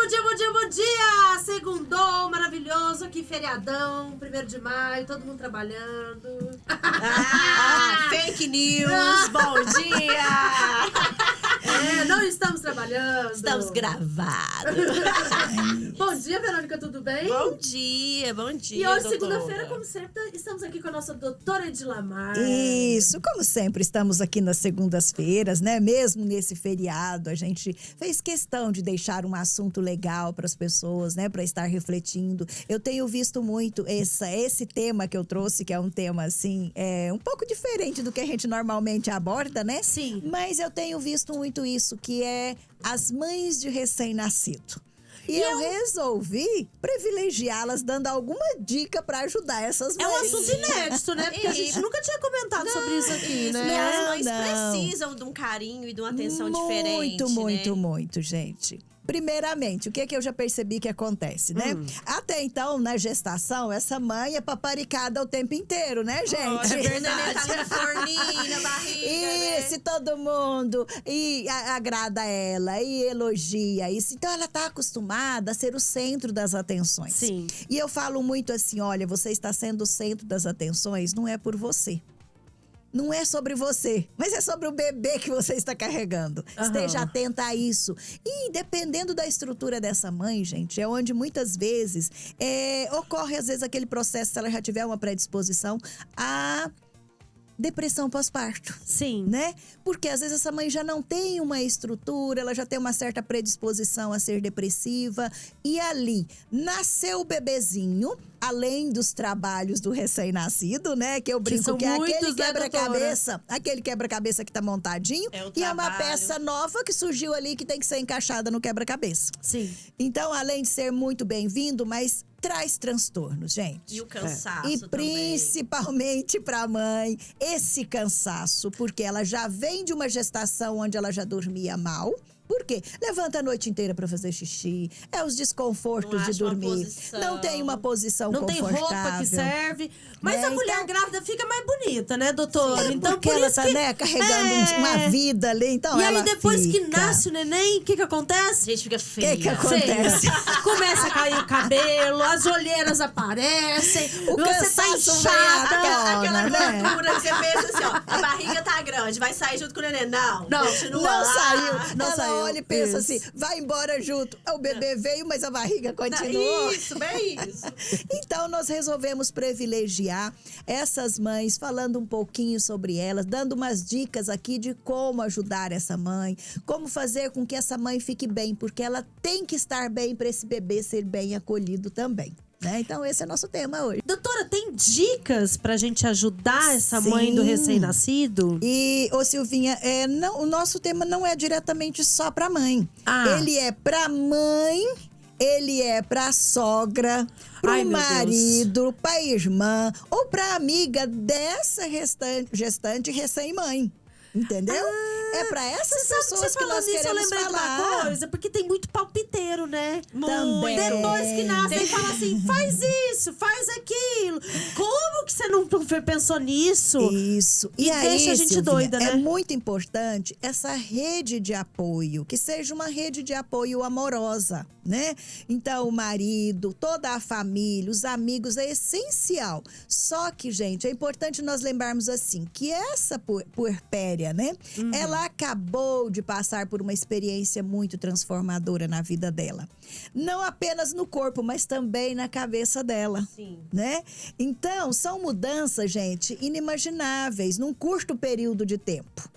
dia, bom dia, bom dia! Segundou, maravilhoso, que feriadão, 1º de maio, todo mundo trabalhando. Fake news, bom dia! Não estamos trabalhando. Estamos gravados. Bom dia, Verônica, tudo bem? Bom dia, bom dia, E hoje, doutora. segunda-feira, como sempre, estamos aqui com a nossa doutora Edilamar. Isso, como sempre, estamos aqui nas segundas-feiras, né? Mesmo nesse feriado, a gente fez questão de deixar um assunto legal para as pessoas, né? Para estar refletindo. Eu tenho visto muito esse tema que eu trouxe, que é um tema, assim, um pouco diferente do que a gente normalmente aborda, né? Sim. Mas eu tenho visto muito isso, que é as mães de recém-nascido. E eu resolvi privilegiá-las, dando alguma dica para ajudar essas mães. É um assunto inédito, né? Porque a gente nunca tinha comentado sobre isso aqui, né? E as mães Não. precisam de um carinho e de uma atenção diferente, Muito, gente. Primeiramente, o que eu já percebi que acontece, né? Até então, na gestação, essa mãe é paparicada o tempo inteiro, né, gente? Olha, a Bernadette tá no forninho, na barriga, Isso, todo mundo agrada ela e elogia isso. Então, ela tá acostumada a ser o centro das atenções. Sim. E eu falo muito assim, olha, você está sendo o centro das atenções, não é por você. Não é sobre você, mas é sobre o bebê que você está carregando. Esteja atenta a isso. E dependendo da estrutura dessa mãe, gente, é onde muitas vezes ocorre, às vezes, aquele processo, se ela já tiver uma predisposição a depressão pós-parto. Sim. Né? Porque às vezes essa mãe já não tem uma estrutura, ela já tem uma certa predisposição a ser depressiva. E ali, nasceu o bebezinho, além dos trabalhos do recém-nascido, né? Que eu brinco que é aquele quebra-cabeça, aquele quebra-cabeça que tá montadinho. E é uma peça nova que surgiu ali que tem que ser encaixada no quebra-cabeça. Sim. Então, além de ser muito bem-vindo, mas traz transtornos, gente. E o cansaço E também. principalmente para a mãe, esse cansaço, porque ela já vem de uma gestação onde ela já dormia mal. Por quê? Levanta a noite inteira para fazer xixi, os desconfortos de dormir. Não tem uma posição não tem confortável. roupa que serve. Mas Né? a mulher grávida fica mais bonita, né, doutora? Sim, então, porque por ela isso tá, que... né, carregando uma vida ali, então E ela aí, depois que fica. nasce o neném, o que acontece? A gente fica feia. Que acontece? Feia. Começa a cair o cabelo, as olheiras aparecem, O você tá cansaço inchada. vem à Aquela tona, né? gordura que você pensa assim, ó, a barriga tá grande, vai sair junto com o neném. Não, continua Não lá. saiu. não Ela saiu. olha e pensa Isso. assim, vai embora junto. O bebê veio, mas a barriga continuou. Isso, bem isso. Então, nós resolvemos privilegiar essas mães, falando um pouquinho sobre elas, dando umas dicas aqui de como ajudar essa mãe, como fazer com que essa mãe fique bem, porque ela tem que estar bem para esse bebê ser bem acolhido também. Né? Então, esse é nosso tema hoje. Doutora, tem dicas pra gente ajudar essa Sim. mãe do recém-nascido? E, ô Silvinha, o nosso tema não é diretamente só pra mãe. Ele é pra mãe, ele é pra sogra, pro Ai, meu marido, pra irmã ou pra amiga dessa gestante recém-mãe. Entendeu? É pra essas pessoas que nós queremos eu lembrei de uma falar. coisa, porque tem muito palpiteiro, né? Também. Depois que nasce, ele fala assim, faz isso, faz aquilo. Como que você não pensou nisso? Isso. E aí, deixa a gente Silvinha, doida, né? É muito importante essa rede de apoio, que seja uma rede de apoio amorosa, né? Então, o marido, toda a família, os amigos, é essencial. Só que, gente, é importante nós lembrarmos assim, que essa puerpéria, né? Ela acabou de passar por uma experiência muito transformadora na vida dela. Não apenas no corpo, mas também na cabeça dela. Sim. Né? Então, são mudanças, gente, inimagináveis num curto período de tempo.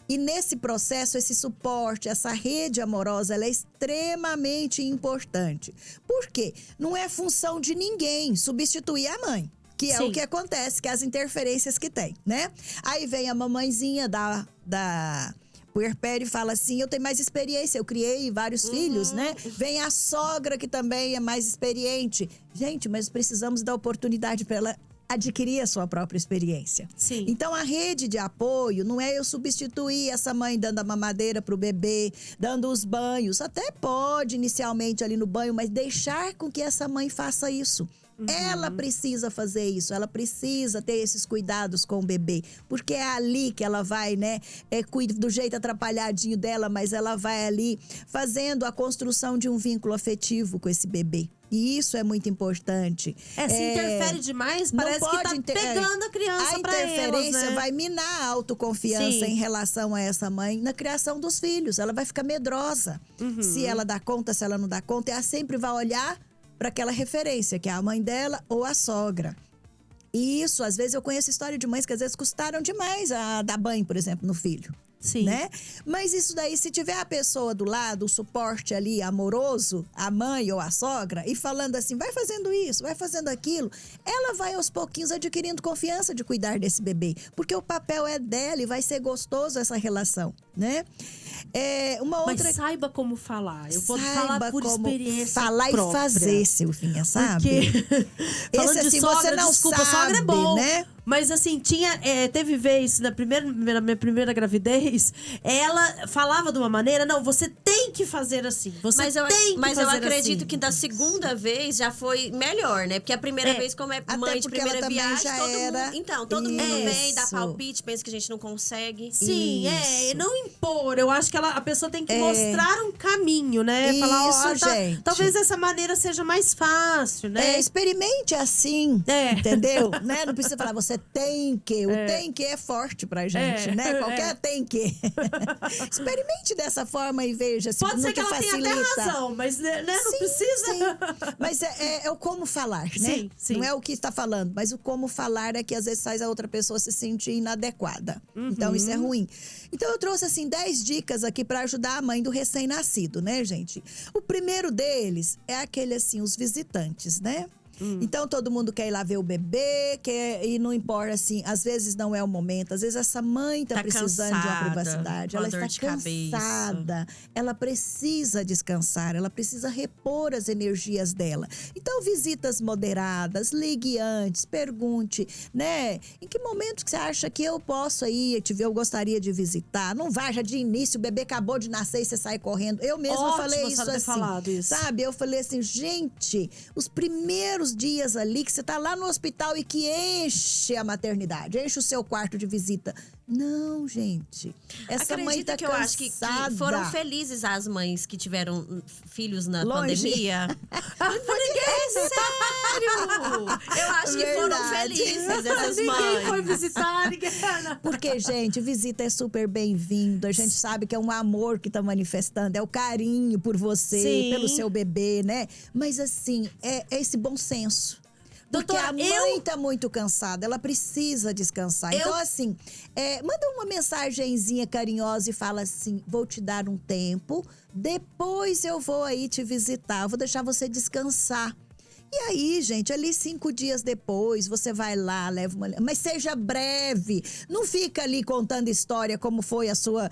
E nesse processo, esse suporte, essa rede amorosa, ela é extremamente importante. Por quê? Não é função de ninguém substituir a mãe. Que é Sim. o que acontece, que é as interferências que tem, né? Aí vem a mamãezinha da puerpério e fala assim, eu tenho mais experiência, eu criei vários filhos, né? Vem a sogra que também é mais experiente. Gente, mas precisamos dar oportunidade para ela adquirir a sua própria experiência. Sim. Então, a rede de apoio não é eu substituir essa mãe dando a mamadeira pro bebê, dando os banhos. Até pode inicialmente ali no banho, mas deixar com que essa mãe faça isso. Ela precisa fazer isso, ela precisa ter esses cuidados com o bebê, porque é ali que ela vai, né, cuida do jeito atrapalhadinho dela, mas ela vai ali fazendo a construção de um vínculo afetivo com esse bebê. E isso é muito importante. Se interfere demais, parece que tá pegando a criança pra elas, né? A interferência vai minar a autoconfiança em relação a essa mãe na criação dos filhos. Ela vai ficar medrosa. Se ela dá conta, se ela não dá conta, ela sempre vai olhar para aquela referência, que é a mãe dela ou a sogra. E isso, às vezes, eu conheço história de mães que às vezes custaram demais a dar banho, por exemplo, no filho. Sim. Né? Mas isso daí, se tiver a pessoa do lado, o suporte ali amoroso, a mãe ou a sogra, e falando assim, vai fazendo isso, vai fazendo aquilo, ela vai aos pouquinhos adquirindo confiança de cuidar desse bebê. Porque o papel é dela e vai ser gostoso essa relação, né? Mas saiba como falar. Eu vou falar por experiência falar própria. E fazer, Silvinha, sabe? Porque, falando esse, de assim, sogra, você não desculpa, sabe, sogra é bom, né? Mas assim, teve vez na minha primeira gravidez, ela falava de uma maneira, não, você tem que fazer assim, mas eu acredito que da segunda vez já foi melhor, né? Porque a primeira vez, como é mãe de primeira viagem, todo mundo vem, dá palpite, pensa que a gente não consegue. Sim, não impor. Eu acho que a pessoa tem que mostrar um caminho, né? Falar, gente. Talvez essa maneira seja mais fácil, né? Experimente assim, entendeu? Né? Não precisa falar, você tem que. O tem que é forte pra gente, né? Qualquer tem que. Experimente dessa forma e veja se pode não ser que te ela facilita. tenha até razão, mas né, não precisa. Sim. Mas é o como falar, né? Sim. Não é o que está falando, mas o como falar é que às vezes faz a outra pessoa se sentir inadequada. Então isso é ruim. Então eu trouxe assim 10 dicas aqui para ajudar a mãe do recém-nascido, né, gente? O primeiro deles é aquele assim, os visitantes, né? Então, todo mundo quer ir lá ver o bebê, e não importa, assim, às vezes não é o momento. Às vezes essa mãe tá precisando de uma privacidade. Ela está cansada. Ela precisa descansar, ela precisa repor as energias dela. Então, visitas moderadas, ligue antes, pergunte, né? Em que momento que você acha que eu posso ir te ver, eu gostaria de visitar? Não vá já de início, o bebê acabou de nascer e você sai correndo. Eu mesma falei isso assim, sabe? Eu falei assim, gente, os primeiros dias ali que você tá lá no hospital e que enche a maternidade, enche o seu quarto de visita. Não, gente. Essa mãe tá que cansada. Eu acho que foram felizes as mães que tiveram filhos na pandemia. Sério! Eu acho que foram felizes essas mães. Ninguém foi visitar, Porque, gente, visita é super bem-vindo. A gente sabe que é um amor que tá manifestando, é o carinho por você, pelo seu bebê, né? Mas assim, é esse bom senso. Porque a mãe tá muito cansada, ela precisa descansar. Então, assim, manda uma mensagenzinha carinhosa e fala assim, vou te dar um tempo, depois eu vou aí te visitar, vou deixar você descansar. E aí, gente, ali 5 dias depois, você vai lá, leva uma... Mas seja breve. Não fica ali contando história como foi a sua...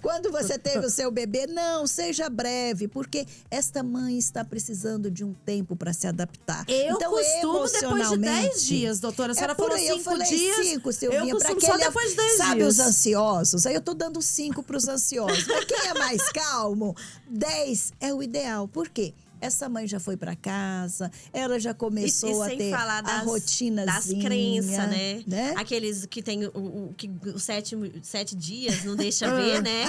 Quando você teve o seu bebê. Não, seja breve. Porque esta mãe está precisando de um tempo para se adaptar. Eu costumo depois de 10 dias, doutora. A senhora falou 5 dias. 5, Silvinha. Eu costumo só depois de 10 dias. Sabe os ansiosos? Aí eu tô dando 5 para os ansiosos. Mas quem é mais calmo, 10 é o ideal. Por quê? Essa mãe já foi para casa, ela já começou a ter a rotinazinha. Das crenças, né? Aqueles que tem os 7 dias, não deixa ver, né?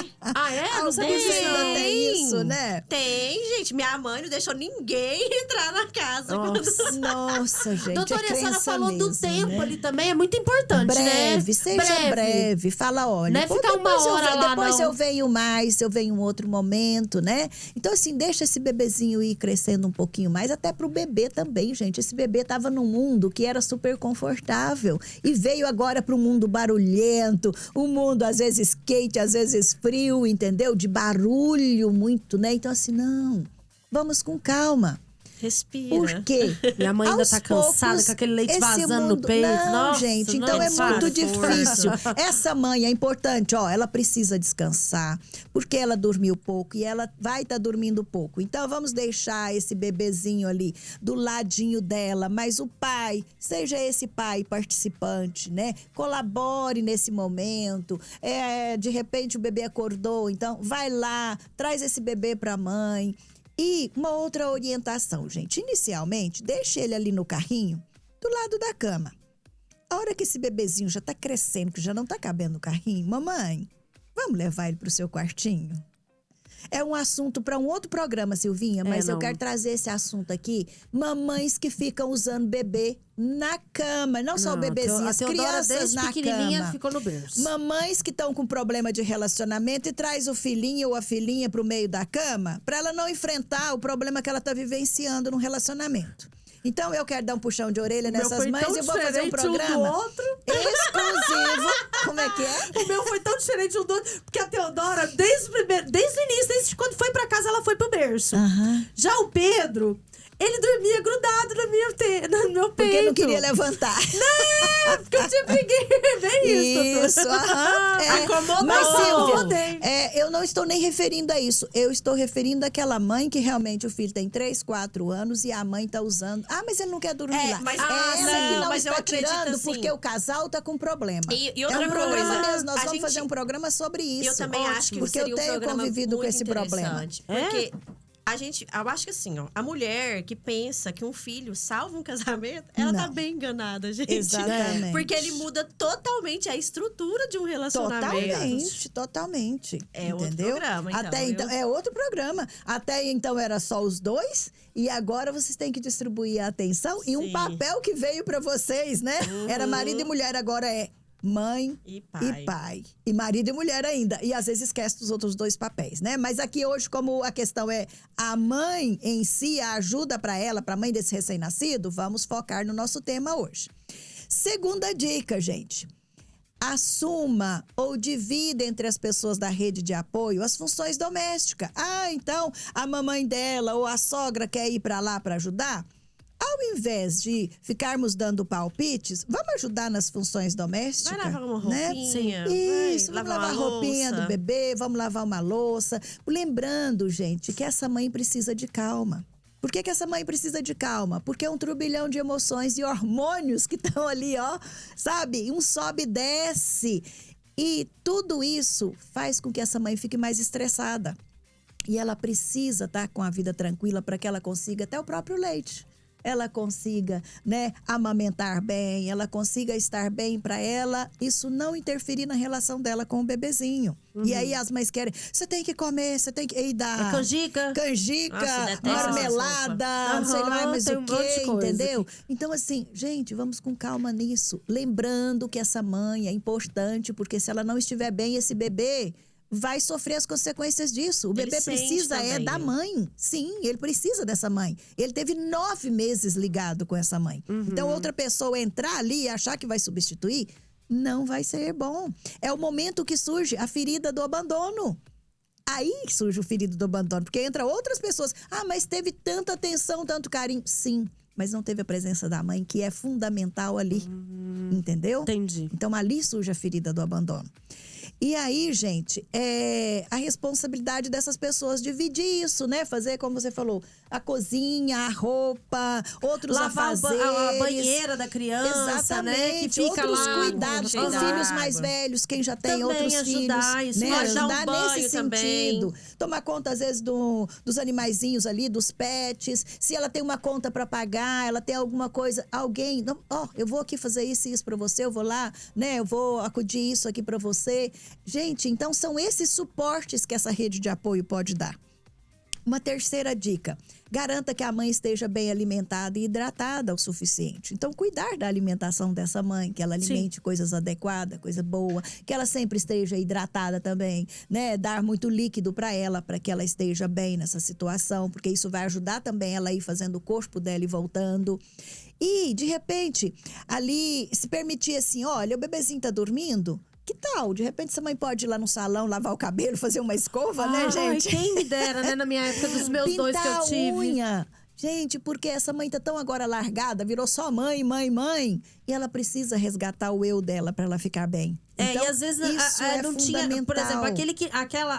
Não sabia que ainda tem isso, né? Tem, gente. Minha mãe não deixou ninguém entrar na casa. Nossa, gente, doutora, a senhora falou mesmo, do tempo, né? Ali também, é muito importante, breve, seja breve. Fala, olha, não é ficar uma hora lá, depois não. eu venho mais, eu venho em um outro momento, né? Então, assim, deixa esse bebezinho ir crescendo um pouquinho mais, até pro bebê também, gente. Esse bebê tava num mundo que era super confortável e veio agora pro mundo barulhento, um mundo às vezes quente, às vezes frio, entendeu? De barulho muito, né? Então, assim, não, vamos com calma. Respira. Por quê? Minha mãe ainda tá cansada com aquele leite vazando no peito. Não, nossa, gente, não, então é muito difícil. Essa mãe é importante, ela precisa descansar, porque ela dormiu pouco e ela vai estar dormindo pouco. Então vamos deixar esse bebezinho ali do ladinho dela, mas o pai, seja esse pai participante, né? Colabore nesse momento. De repente o bebê acordou, então vai lá, traz esse bebê pra mãe. E uma outra orientação, gente. Inicialmente, deixe ele ali no carrinho, do lado da cama. A hora que esse bebezinho já tá crescendo, que já não tá cabendo no carrinho, mamãe, vamos levar ele pro seu quartinho? É um assunto para um outro programa, Silvinha, mas eu quero trazer esse assunto aqui. Mamães que ficam usando bebê na cama, não só o bebezinho, as crianças na cama. Ficou no berço. Mamães que estão com problema de relacionamento e traz o filhinho ou a filhinha pro meio da cama para ela não enfrentar o problema que ela tá vivenciando no relacionamento. Então, eu quero dar um puxão de orelha nessas mães e vou fazer um programa exclusivo. Como é que é? O meu foi tão diferente um do outro, porque a Teodora, desde o início, desde quando foi pra casa, ela foi pro berço. Já o Pedro, ele dormia grudado no meu peito. Porque não queria levantar. Não, porque eu tinha preguiça. Bem isso. Acomodou. Mas, Silvia, eu não estou nem referindo a isso. Eu estou referindo àquela mãe que realmente o filho tem 3, 4 anos e a mãe tá usando. Ah, mas ele não quer dormir lá. Mas, ela que não mas está tirando assim, porque o casal tá com problema. E outra programa mesmo. Nós vamos fazer um programa sobre isso. Eu também acho que porque eu tenho convivido com esse problema. Porque eu acho que assim, ó, a mulher que pensa que um filho salva um casamento, ela tá bem enganada, gente. Exatamente. Porque ele muda totalmente a estrutura de um relacionamento. Totalmente. É entendeu? Outro programa, então. Até então, é outro programa. Até então era só os dois e agora vocês têm que distribuir a atenção e um papel que veio pra vocês, né? Era marido e mulher, agora é mãe e pai. E marido e mulher ainda. E às vezes esquece dos outros 2 papéis, né? Mas aqui hoje, como a questão é a mãe em si, a ajuda para ela, para a mãe desse recém-nascido, vamos focar no nosso tema hoje. Segunda dica, gente. Assuma ou divida entre as pessoas da rede de apoio as funções domésticas. Ah, então a mamãe dela ou a sogra quer ir para lá para ajudar? Ao invés de ficarmos dando palpites, vamos ajudar nas funções domésticas. Vai lavar uma roupinha. Né? Isso, vamos lavar a roupinha do bebê, vamos lavar uma louça. Lembrando, gente, que essa mãe precisa de calma. Por que essa mãe precisa de calma? Porque é um turbilhão de emoções e hormônios que estão ali, ó, sabe? Um sobe e desce. E tudo isso faz com que essa mãe fique mais estressada. E ela precisa estar com a vida tranquila para que ela consiga até o próprio leite. Ela consiga, né, amamentar bem, ela consiga estar bem para ela, isso não interferir na relação dela com o bebezinho. E aí as mães querem, você tem que comer, você tem que... Ei, dá canjica, marmelada, não sei lá mais o quê, entendeu? Então assim, gente, vamos com calma nisso. Lembrando que essa mãe é importante, porque se ela não estiver bem, esse bebê vai sofrer as consequências disso. O bebê precisa da mãe. Sim, ele precisa dessa mãe. Ele teve 9 meses ligado com essa mãe. Então, outra pessoa entrar ali e achar que vai substituir, não vai ser bom. É o momento que surge a ferida do abandono. Aí surge o ferido do abandono, porque entra outras pessoas. Ah, mas teve tanta atenção, tanto carinho. Sim, mas não teve a presença da mãe, que é fundamental ali. Entendeu? Entendi. Então, ali surge a ferida do abandono. E aí, gente, a responsabilidade dessas pessoas dividir isso, né? Fazer, como você falou, a cozinha, a roupa, outros afazeres. Lavar a banheira da criança, exatamente, né? Que fica outros lá, cuidados. Os filhos mais velhos, quem já tem também outros ajudar, filhos. Isso, né? Ajudar nesse também. sentido. Tomar conta, às vezes, dos animaizinhos ali, dos pets. Se ela tem uma conta para pagar, ela tem alguma coisa, alguém... eu vou aqui fazer isso e isso para você, eu vou lá, né? Eu vou acudir isso aqui para você. Gente, então são esses suportes que essa rede de apoio pode dar. Uma terceira dica: garanta que a mãe esteja bem alimentada e hidratada o suficiente. Então, cuidar da alimentação dessa mãe, que ela alimente coisas adequadas, coisa boa, que ela sempre esteja hidratada também, né? Dar muito líquido para que ela esteja bem nessa situação, porque isso vai ajudar também ela a ir fazendo o corpo dela e voltando. E, de repente, ali se permitir assim, olha, o bebezinho tá dormindo, que tal? De repente, essa mãe pode ir lá no salão, lavar o cabelo, fazer uma escova, né, gente? Quem me dera, né? Na minha época dos meus pintar 2 que eu tive. Unha. Gente, porque essa mãe tá tão agora largada, virou só mãe. E ela precisa resgatar o eu dela para ela ficar bem. Então, e às vezes isso não tinha, por exemplo,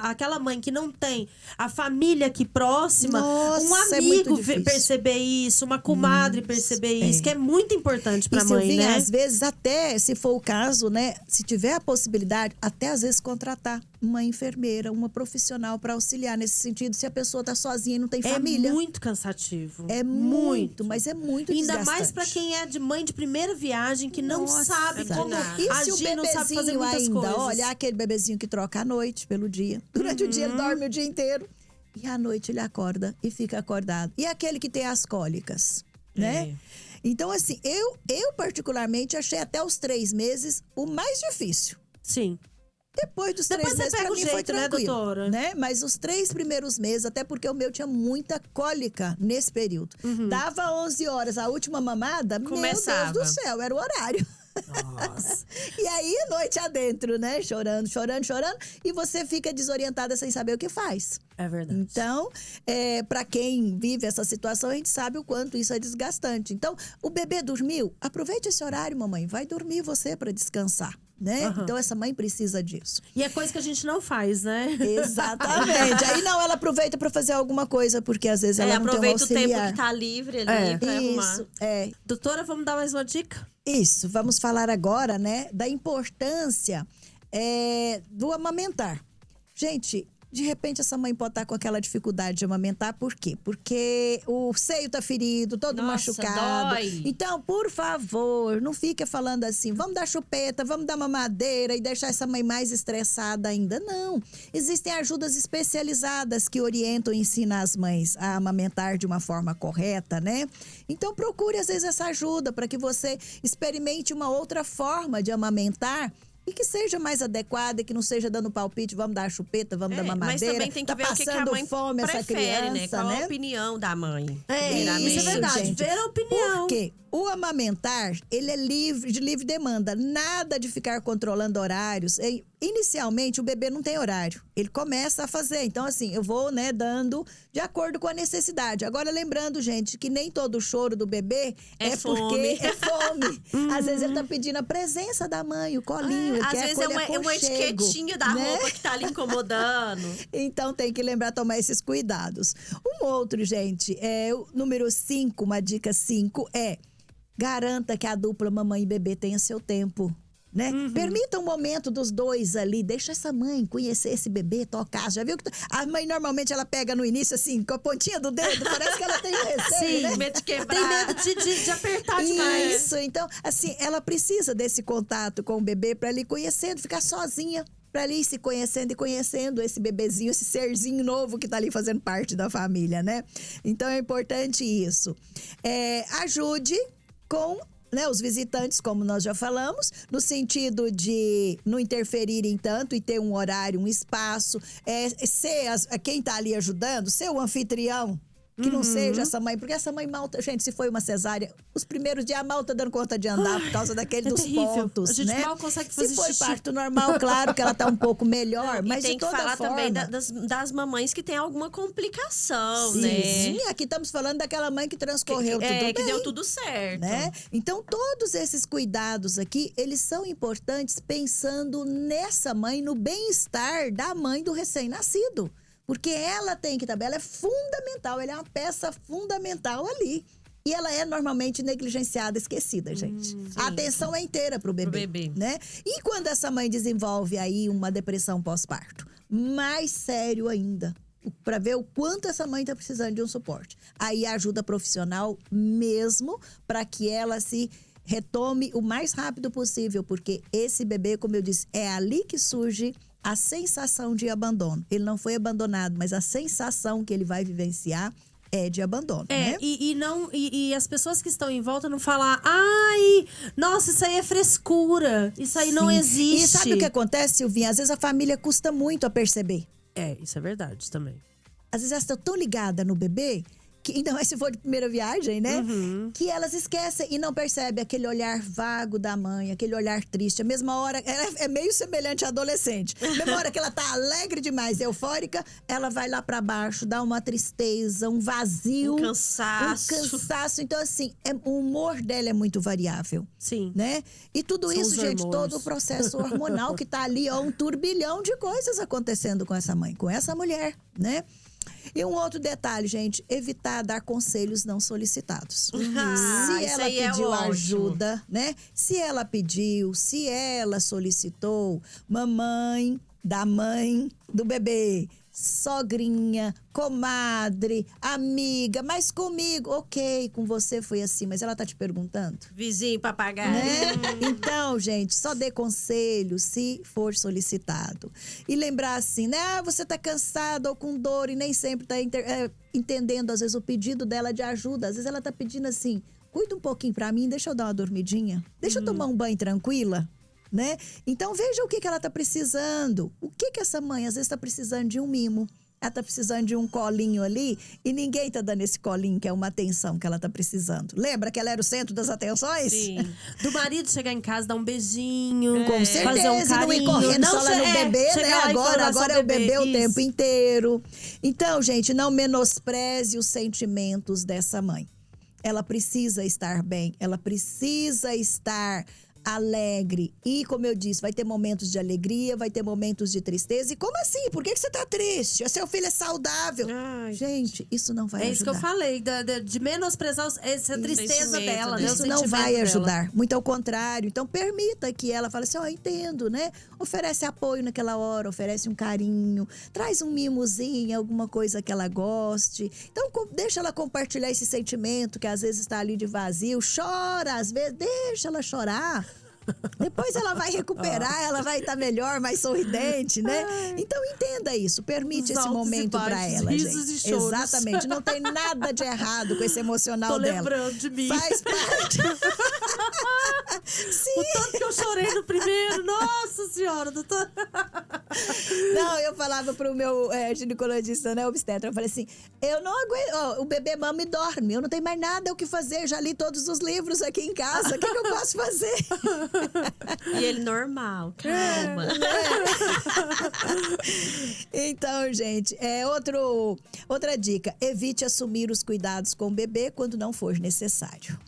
aquela mãe que não tem a família aqui próxima, Nossa, um amigo perceber isso, uma comadre perceber isso, que é muito importante pra mãe, Silvinha, né? Às vezes até, se for o caso, né, se tiver a possibilidade, até às vezes contratar uma enfermeira, uma profissional para auxiliar nesse sentido, se a pessoa tá sozinha e não tem família. É muito cansativo. É muito, mas é muito Ainda desgastante. mais pra quem é de mãe de primeira viagem, que não sabe como agir, não sabe fazer muitas coisas. Olha, aquele bebezinho que troca à noite pelo dia. Durante o dia ele dorme o dia inteiro. E à noite ele acorda e fica acordado. E aquele que tem as cólicas, né? Então, assim, eu particularmente achei até os 3 meses o mais difícil. Sim. Depois dos 3 meses, pra mim, foi tranquilo, né, doutora? Né? Mas os 3 primeiros meses, até porque o meu tinha muita cólica nesse período. Dava 11 horas, a última mamada, começava. Meu Deus do céu, era o horário. Nossa. E aí, noite adentro, né? Chorando. E você fica desorientada sem saber o que faz. É verdade. Então, para quem vive essa situação, a gente sabe o quanto isso é desgastante. Então, o bebê dormiu, aproveite esse horário, mamãe. Vai dormir você para descansar. Né? Então, essa mãe precisa disso. E é coisa que a gente não faz, né? Exatamente. Aí não, ela aproveita para fazer alguma coisa, porque às vezes ela não tem um auxiliar. Aproveita o tempo que tá livre ali pra arrumar. Isso, Doutora, vamos dar mais uma dica? Isso, vamos falar agora, né, da importância do amamentar. Gente, de repente essa mãe pode estar com aquela dificuldade de amamentar, por quê? Porque o seio tá ferido, todo machucado. Dói. Então, por favor, não fica falando assim, vamos dar chupeta, vamos dar mamadeira e deixar essa mãe mais estressada ainda. Não. Existem ajudas especializadas que orientam e ensinam as mães a amamentar de uma forma correta, né? Então, procure às vezes essa ajuda para que você experimente uma outra forma de amamentar e que seja mais adequada, que não seja dando palpite, vamos dar chupeta, vamos dar mamadeira. Mas também tem que ver o que a mãe fome, prefere, essa criança, né? Qual a opinião da mãe. Isso é verdade, gente. ver a opinião. Por quê? O amamentar, ele é de livre demanda. Nada de ficar controlando horários. Inicialmente, o bebê não tem horário. Ele começa a fazer. Então, assim, eu vou, né, dando de acordo com a necessidade. Agora, lembrando, gente, que nem todo choro do bebê é porque é fome. Às vezes, ele tá pedindo a presença da mãe, o colinho. Às vezes é uma etiquetinha da roupa que tá ali incomodando. Então, tem que lembrar, tomar esses cuidados. Um outro, gente, o número 5, uma dica 5 garanta que a dupla mamãe e bebê tenha seu tempo, né? Permita um momento dos dois ali, deixa essa mãe conhecer esse bebê, tocar. Já viu que a mãe normalmente ela pega no início assim, com a pontinha do dedo, parece que ela tem receio, né? Medo de quebrar. Tem medo de apertar demais. Isso, então, assim, ela precisa desse contato com o bebê para ele ir conhecendo, ficar sozinha. Para ali se conhecendo e conhecendo esse bebezinho, esse serzinho novo que tá ali fazendo parte da família, né? Então, é importante isso. Ajude com, né, os visitantes, como nós já falamos, no sentido de não interferirem tanto e ter um horário, um espaço, ser quem tá ali ajudando, ser o anfitrião, que não seja essa mãe, porque essa mãe mal, gente, se foi uma cesárea, os primeiros dias mal tá dando conta de andar por causa daquele dos terrível. pontos, a gente né? mal consegue fazer se foi xixi. Parto normal, claro que ela tá um pouco melhor, mas tem de toda que falar forma, também das mamães que tem alguma complicação, né? Sim, aqui estamos falando daquela mãe que transcorreu tudo bem. Que deu tudo certo. Né? Então, todos esses cuidados aqui, eles são importantes pensando nessa mãe, no bem-estar da mãe do recém-nascido. Porque ela tem que estar bem, ela é fundamental, ela é uma peça fundamental ali. E ela é normalmente negligenciada, esquecida, gente. A atenção é inteira pro bebê, né? E quando essa mãe desenvolve aí uma depressão pós-parto? Mais sério ainda. Para ver o quanto essa mãe tá precisando de um suporte. Aí ajuda profissional mesmo para que ela se retome o mais rápido possível. Porque esse bebê, como eu disse, é ali que surge a sensação de abandono. Ele não foi abandonado, mas a sensação que ele vai vivenciar é de abandono, né? E as pessoas que estão em volta não falam, ai, nossa, isso aí é frescura, isso aí não existe. E sabe o que acontece, Silvinha? Às vezes a família custa muito a perceber. Isso é verdade também. Às vezes elas estão tão ligadas no bebê Ainda mais se for de primeira viagem, né? Que elas esquecem e não percebem aquele olhar vago da mãe, aquele olhar triste. A mesma hora, ela é meio semelhante à adolescente. A mesma hora que ela tá alegre demais, eufórica, ela vai lá pra baixo, dá uma tristeza, um vazio. Um cansaço. Então, assim, o humor dela é muito variável. Sim. Né? E tudo São isso, gente, todo o processo hormonal que tá ali, ó, um turbilhão de coisas acontecendo com essa mãe, com essa mulher, né? E um outro detalhe, gente, evitar dar conselhos não solicitados. Se ela pediu ajuda, né? Se ela pediu, se ela solicitou, mamãe da mãe do bebê, sogrinha, comadre, amiga, mas comigo, ok, com você foi assim, mas ela tá te perguntando? Vizinho, papagaio. Né? Então, gente, só dê conselho se for solicitado. E lembrar assim, né? Ah, você tá cansado ou com dor e nem sempre tá entendendo, às vezes, o pedido dela de ajuda. Às vezes ela tá pedindo assim, cuida um pouquinho pra mim, deixa eu dar uma dormidinha, deixa eu tomar um banho tranquila. Né? Então, veja o que ela tá precisando. O que essa mãe, às vezes, tá precisando de um mimo. Ela tá precisando de um colinho ali e ninguém tá dando esse colinho, que é uma atenção que ela tá precisando. Lembra que ela era o centro das atenções? Sim. Do marido chegar em casa, dar um beijinho. Com certeza, fazer um carinho. não ir correndo só lá no bebê, né? Agora é o bebê o tempo inteiro. Então, gente, não menospreze os sentimentos dessa mãe. Ela precisa estar bem, ela precisa estar alegre. E, como eu disse, vai ter momentos de alegria, vai ter momentos de tristeza. E como assim? Por que você tá triste? O seu filho é saudável. Ai, gente, isso não vai ajudar. É isso que eu falei, de menosprezar essa tristeza dela, né? Isso não vai ajudar. Muito ao contrário. Então, permita que ela fale assim, entendo, né? Oferece apoio naquela hora, oferece um carinho, traz um mimozinho, alguma coisa que ela goste. Então, deixa ela compartilhar esse sentimento que às vezes está ali de vazio. Chora, às vezes, deixa ela chorar. Depois ela vai recuperar, ela vai estar melhor, mais sorridente, né? Então entenda isso, permite esse momento para ela, risos gente. E choros. Exatamente, não tem nada de errado com esse emocional dela. Tô lembrando de mim. Faz parte. Sim. O tanto que eu chorei no primeiro, nossa senhora, doutora. Não, eu falava pro meu ginecologista, né, obstetra, eu falei assim, eu não aguento, o bebê mama e dorme, eu não tenho mais nada o que fazer, eu já li todos os livros aqui em casa, o que eu posso fazer? E ele normal, calma. Então, gente, outra dica, evite assumir os cuidados com o bebê quando não for necessário.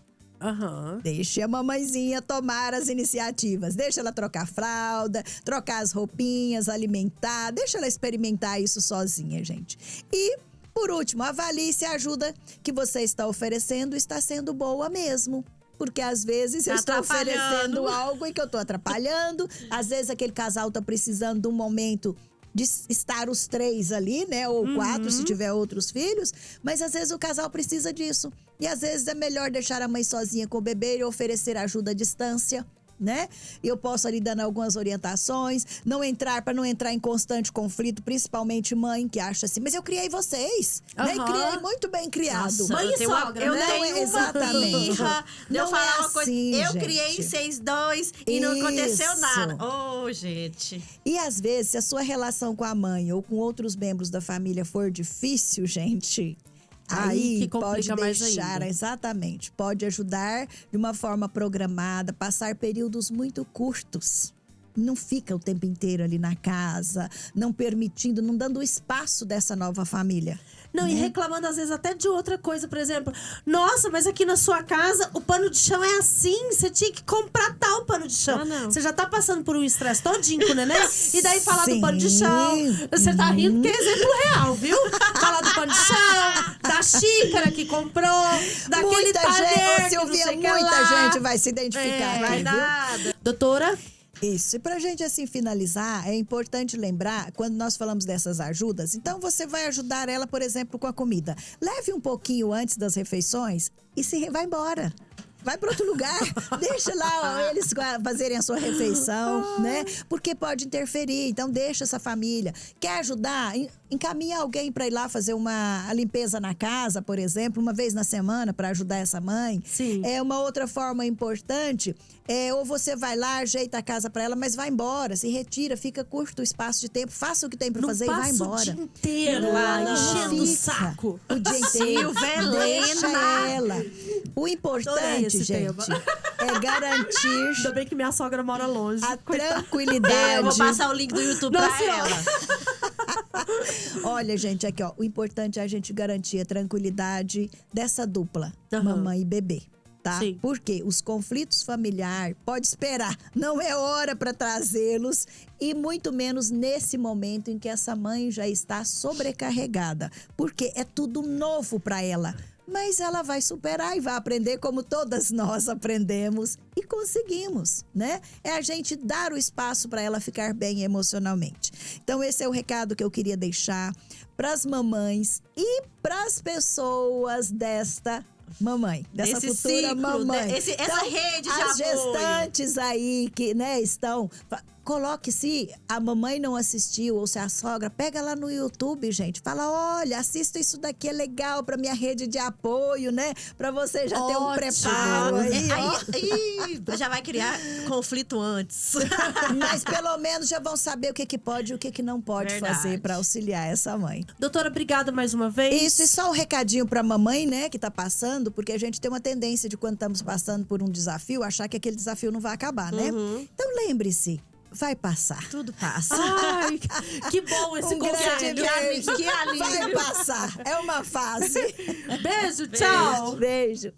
Deixe a mamãezinha tomar as iniciativas. Deixa ela trocar fralda, trocar as roupinhas, alimentar. Deixa ela experimentar isso sozinha, gente. E, por último, avalie se a ajuda que você está oferecendo está sendo boa mesmo. Porque às vezes eu estou oferecendo algo e que eu estou atrapalhando. Às vezes aquele casal está precisando de um momento de estar os 3 ali, né? Ou 4, se tiver outros filhos. Mas às vezes o casal precisa disso. E às vezes é melhor deixar a mãe sozinha com o bebê e oferecer ajuda à distância, né? Eu posso ali dando algumas orientações, para não entrar em constante conflito, principalmente mãe que acha assim, mas eu criei vocês, né? E criei muito bem criado. Nossa, mãe e sogra, eu né? tenho exatamente. Birra, não eu falar é uma coisa, assim, eu gente. criei 6-2 e não aconteceu nada. Gente. E às vezes, se a sua relação com a mãe ou com outros membros da família for difícil, gente, aí que pode complica mais deixar, ainda. exatamente, pode ajudar de uma forma programada, passar períodos muito curtos. Não fica o tempo inteiro ali na casa, não permitindo, não dando espaço dessa nova família. Não, e reclamando às vezes até de outra coisa, por exemplo. Nossa, mas aqui na sua casa o pano de chão é assim, você tinha que comprar tal pano de chão. Você já tá passando por um estresse todinho com o neném, e daí falar do pano de chão. Você tá rindo porque é exemplo real, viu? Falar do pano de chão, da xícara que comprou, daquele talher que não sei o que lá. Muita gente vai se identificar aqui, vai viu? nada. Doutora? Isso. E pra gente, assim, finalizar, é importante lembrar, quando nós falamos dessas ajudas, então você vai ajudar ela, por exemplo, com a comida. Leve um pouquinho antes das refeições e vai embora. Vai para outro lugar. Deixa lá eles fazerem a sua refeição, né? Porque pode interferir. Então, deixa essa família. Quer ajudar? Encaminha alguém para ir lá fazer a limpeza na casa, por exemplo, uma vez na semana para ajudar essa mãe. Sim. Uma outra forma importante ou você vai lá, ajeita a casa para ela, mas vai embora, se retira, fica curto o espaço de tempo, faça o que tem para fazer e vai embora. O dia inteiro lá, enchendo o saco. O dia inteiro. Deixa ela. O importante, gente, é garantir. Ainda bem que minha sogra mora longe. A tranquilidade. Eu vou passar o link do YouTube pra ela. Olha, gente, aqui, ó. O importante é a gente garantir a tranquilidade dessa dupla, mamãe e bebê. Tá? Sim. Porque os conflitos familiares, pode esperar, não é hora para trazê-los e muito menos nesse momento em que essa mãe já está sobrecarregada, porque é tudo novo para ela. Mas ela vai superar e vai aprender como todas nós aprendemos e conseguimos, né? É a gente dar o espaço para ela ficar bem emocionalmente. Então esse é o recado que eu queria deixar para as mamães e para as pessoas dessa futura ciclo, mamãe. Essa rede de as apoio. Gestantes aí que, né, estão... Coloque, se a mamãe não assistiu ou se a sogra, pega lá no YouTube, gente. Fala, olha, assista isso daqui, é legal pra minha rede de apoio, né? Pra você já ter um preparo aí, já vai criar conflito antes. Mas pelo menos já vão saber o que pode e o que não pode fazer pra auxiliar essa mãe. Doutora, obrigada mais uma vez. Isso, e só um recadinho pra mamãe, né, que tá passando, porque a gente tem uma tendência de quando estamos passando por um desafio, achar que aquele desafio não vai acabar, né? Então lembre-se, vai passar. Tudo passa. Ai, que bom esse conselho. Que alívio. Vai passar. É uma fase. Beijo, tchau. Beijo.